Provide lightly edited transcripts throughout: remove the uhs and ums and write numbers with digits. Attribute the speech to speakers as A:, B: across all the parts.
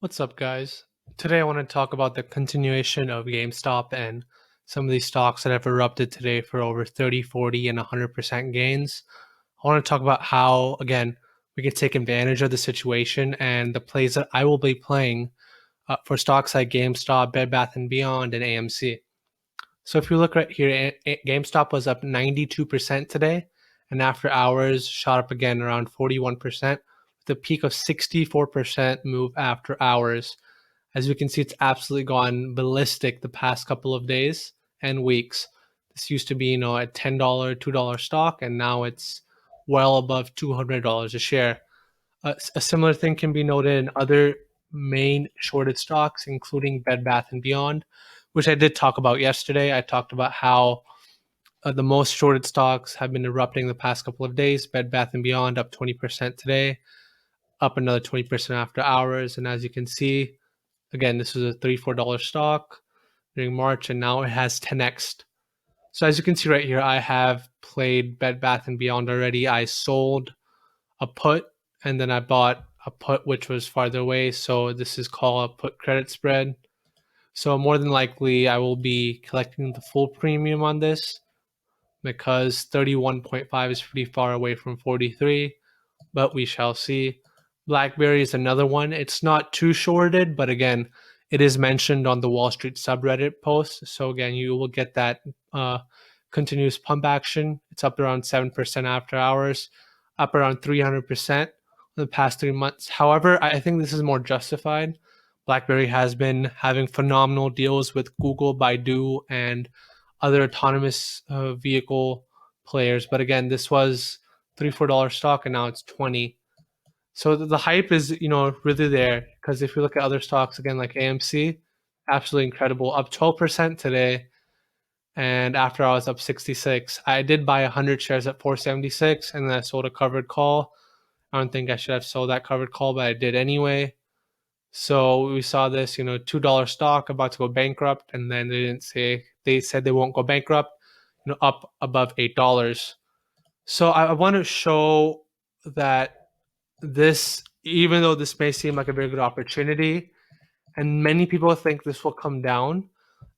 A: What's up, guys? Today I want to talk about the continuation of GameStop and some of these stocks that have erupted today for over 30, 40, and 100% gains. I want to talk about how, again, we can take advantage of the situation and the plays that I will be playing for stocks like GameStop, Bed Bath& and Beyond, and AMC. So if you look right here, GameStop was up 92% today, and after hours shot up again around 41%, with a peak of 64% move after hours. As you can see, it's absolutely gone ballistic the past couple of days and weeks. This used to be, a $10, $2 stock, and now it's well above $200 a share. A similar thing can be noted in other main shorted stocks, including Bed Bath and Beyond, which I did talk about yesterday. I talked about how the most shorted stocks have been erupting the past couple of days. Bed Bath and Beyond up 20% today, up another 20% after hours. And as you can see, again, this was a $3-4 stock during March, and now it has 10x. So as you can see right here, I have played Bed Bath and Beyond already. I sold a put, and then I bought a put which was farther away. So this is called a put credit spread. So more than likely, I will be collecting the full premium on this because 31.5 is pretty far away from 43, but we shall see. BlackBerry is another one. It's not too shorted, but again, it is mentioned on the Wall Street subreddit post. So again, you will get that continuous pump action. It's up around 7% after hours, up around 300% in the past 3 months. However, I think this is more justified. BlackBerry has been having phenomenal deals with Google, Baidu, and other autonomous vehicle players. But again, this was $3-4 stock, and now it's 20. So the hype is, really there, because if you look at other stocks again like AMC, absolutely incredible, up 12% today, and after I was up 66. I did buy 100 shares at 476, and then I sold a covered call. I don't think I should have sold that covered call, but I did anyway. So we saw this, $2 stock about to go bankrupt, and then they said they won't go bankrupt, up above $8. So I want to show that this, even though this may seem like a very good opportunity, and many people think this will come down,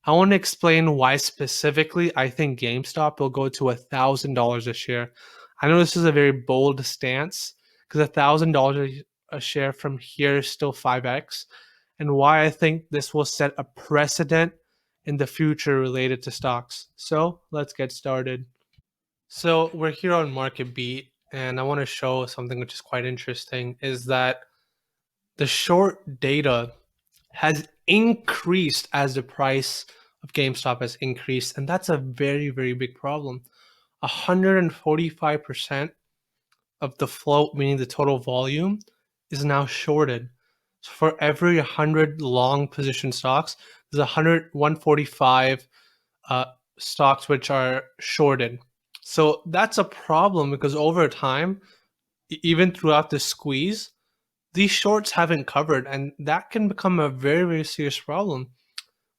A: I want to explain why specifically I think GameStop will go to $1,000 a share. I know this is a very bold stance because $1,000 a share from here is still 5x, and why I think this will set a precedent in the future related to stocks. So let's get started. So we're here on Market Beat, and I want to show something which is quite interesting, is that the short data has increased as the price of GameStop has increased, and that's a very, very big problem. 145% of the float, meaning the total volume, is now shorted. So for every 100 long position stocks, there's 145 stocks which are shorted. So that's a problem because over time, even throughout the squeeze, these shorts haven't covered, and that can become a very, very serious problem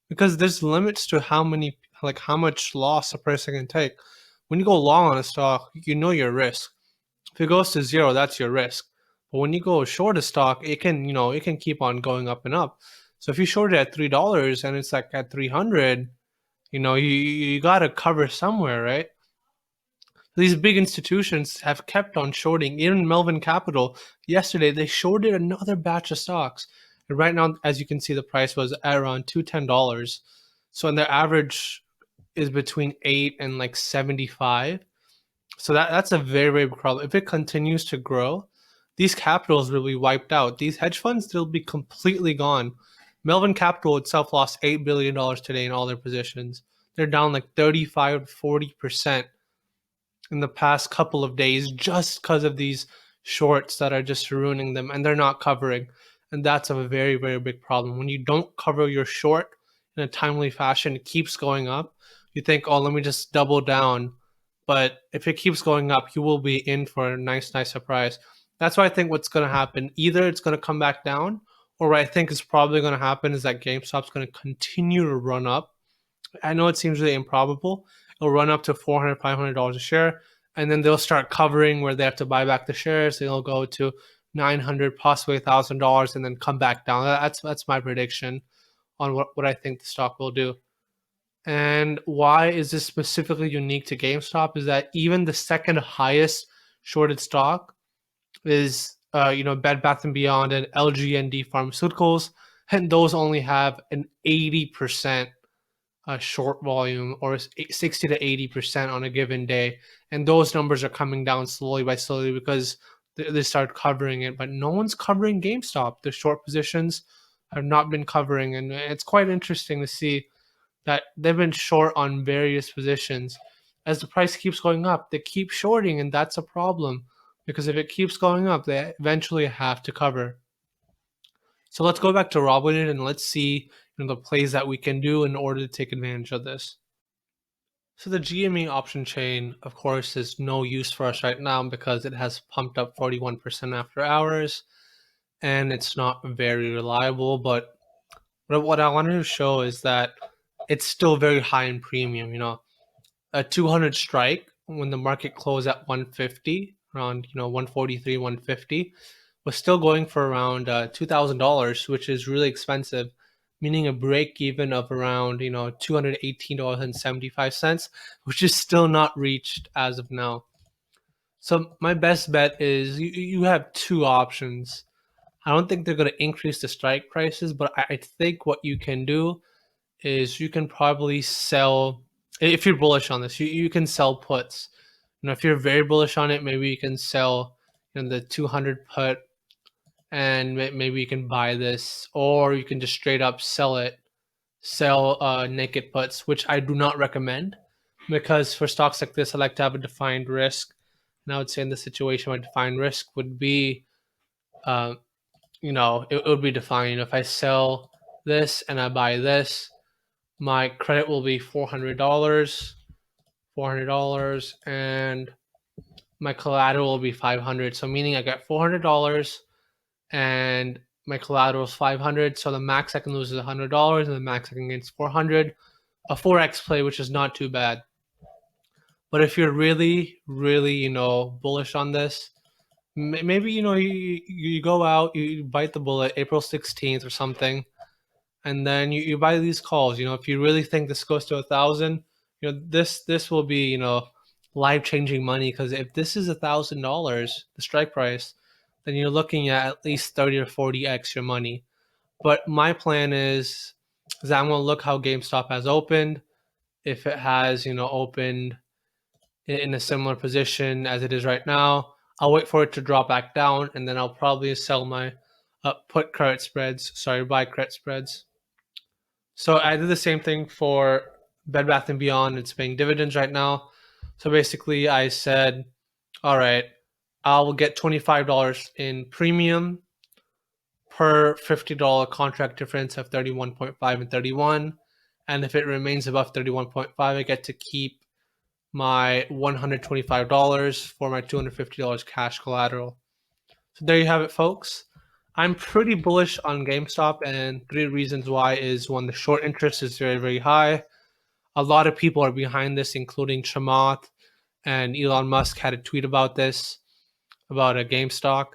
A: because there's limits to how much loss a person can take. When you go long on a stock, you know your risk. If it goes to zero, that's your risk. But when you go short a stock, it can keep on going up and up. So if you short it at $3 and it's like at 300, you got to cover somewhere, right? These big institutions have kept on shorting. Even Melvin Capital, yesterday, they shorted another batch of stocks. And right now, as you can see, the price was at around $210. So, and their average is between 8 and like 75. So that's a very, very big problem. If it continues to grow, these capitals will be wiped out. These hedge funds, they'll be completely gone. Melvin Capital itself lost $8 billion today in all their positions. They're down like 35 to 40% in the past couple of days just because of these shorts that are just ruining them, and they're not covering. And that's a very, very big problem. When you don't cover your short in a timely fashion, it keeps going up. You think, oh, let me just double down. But if it keeps going up, you will be in for a nice, nice surprise. That's why I think what's going to happen. Either it's going to come back down, or what I think is probably going to happen is that GameStop's going to continue to run up. I know it seems really improbable. It'll run up to $400, $500 a share, and then they'll start covering where they have to buy back the shares. They'll go to $900, possibly $1,000, and then come back down. That's my prediction on what I think the stock will do. And why is this specifically unique to GameStop is that even the second highest shorted stock is Bed Bath and Beyond and LG&D Pharmaceuticals, and those only have an 80% short volume, or 60 to 80% on a given day, and those numbers are coming down slowly by slowly because they start covering it, but no one's covering GameStop. The short positions have not been covering, and it's quite interesting to see that they've been short on various positions. As the price keeps going up, they keep shorting, and that's a problem because if it keeps going up, they eventually have to cover. So let's go back to Robinhood and let's see the plays that we can do in order to take advantage of this. So the GME option chain, of course, is no use for us right now because it has pumped up 41% after hours, and it's not very reliable. But what I wanted to show is that it's still very high in premium. A 200 strike when the market closed at 150, around 143, 150, was still going for around $2,000, which is really expensive, meaning a break even of around $218.75, which is still not reached as of now. So my best bet is you have two options. I don't think they're going to increase the strike prices, but I think what you can do is you can probably sell, if you're bullish on this, you can sell puts. If you're very bullish on it, maybe you can sell the 200 put, and maybe you can buy this, or you can just straight up sell naked puts, which I do not recommend, because for stocks like this, I like to have a defined risk. And I would say in this situation, my defined risk would be, it would be defined. If I sell this and I buy this, my credit will be $400, and my collateral will be $500. So meaning I get $400 and my collateral is $500. So the max I can lose is $100, and the max I can gain is $400. A 4x play, which is not too bad. But if you're really, really, bullish on this, maybe you go out, you bite the bullet April 16th or something, and then you buy these calls. If you really think this goes to 1,000, this will be life-changing money, because if this is $1,000, the strike price, then you're looking at least 30 or 40x your money. But my plan is that I'm going to look how GameStop has opened. If it has opened in a similar position as it is right now, I'll wait for it to drop back down, and then I'll probably sell my buy credit spreads. So I did the same thing for Bed Bath and Beyond. It's paying dividends right now. So basically, I said, all right, I'll get $25 in premium per $50 contract difference of 31.5 and 31. And if it remains above 31.5, I get to keep my $125 for my $250 cash collateral. So there you have it, folks. I'm pretty bullish on GameStop, and 3 reasons why is: 1, the short interest is very, very high. A lot of people are behind this, including Chamath, and Elon Musk had a tweet about this, about a GameStop.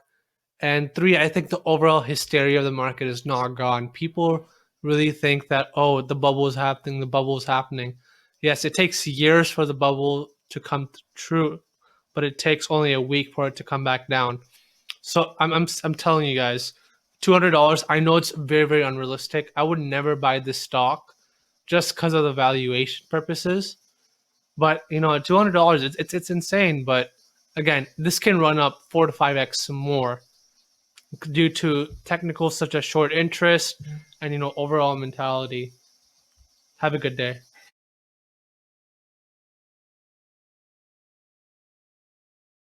A: And 3, I think the overall hysteria of the market is not gone. People really think that, oh, the bubble is happening. Yes, it takes years for the bubble to come true, but it takes only a week for it to come back down. So I'm telling you guys, $200. I know it's very, very unrealistic. I would never buy this stock just because of the valuation purposes. But at $200, it's insane. But again, this can run up 4 to 5x more due to technicals such as short interest and overall mentality. Have a good day.